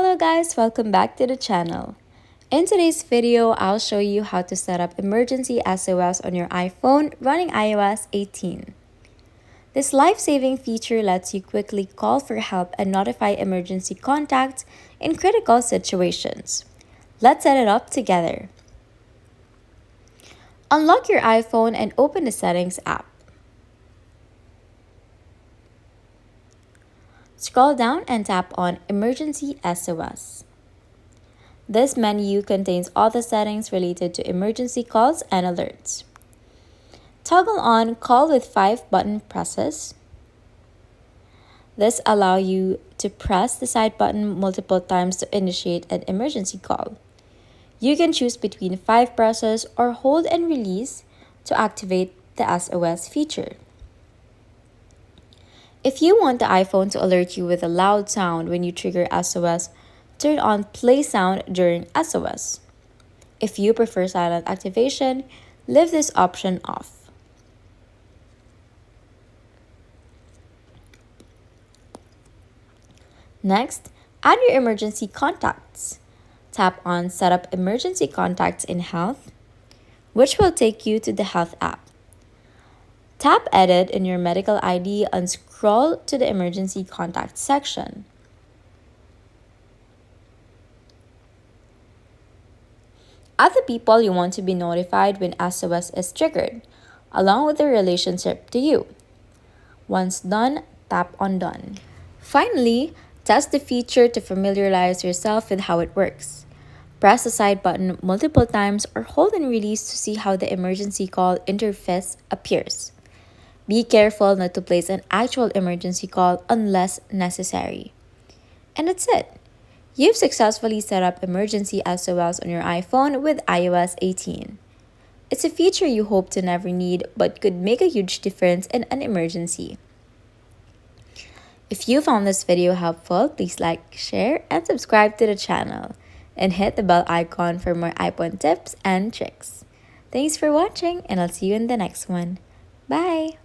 Hello guys, welcome back to the channel. In today's video, I'll show you how to set up Emergency SOS on your iPhone running iOS 18. This life-saving feature lets you quickly call for help and notify emergency contacts in critical situations. Let's set it up together. Unlock your iPhone and open the Settings app. Scroll down and tap on Emergency SOS. This menu contains all the settings related to emergency calls and alerts. Toggle on Call with 5 button presses. This allows you to press the side button multiple times to initiate an emergency call. You can choose between 5 presses or hold and release to activate the SOS feature. If you want the iPhone to alert you with a loud sound when you trigger SOS, turn on Play Sound during SOS. If you prefer silent activation, leave this option off. Next, add your emergency contacts. Tap on Set up Emergency Contacts in Health, which will take you to the Health app. Tap Edit in your medical ID and scroll to the Emergency Contacts section. Add the people you want to be notified when SOS is triggered, along with their relationship to you. Once done, tap on Done. Finally, test the feature to familiarize yourself with how it works. Press the side button multiple times or hold and release to see how the emergency call interface appears. Be careful not to place an actual emergency call unless necessary. And that's it. You've successfully set up Emergency SOS on your iPhone with iOS 18. It's a feature you hope to never need but could make a huge difference in an emergency. If you found this video helpful, please like, share, and subscribe to the channel. And hit the bell icon for more iPhone tips and tricks. Thanks for watching, and I'll see you in the next one. Bye!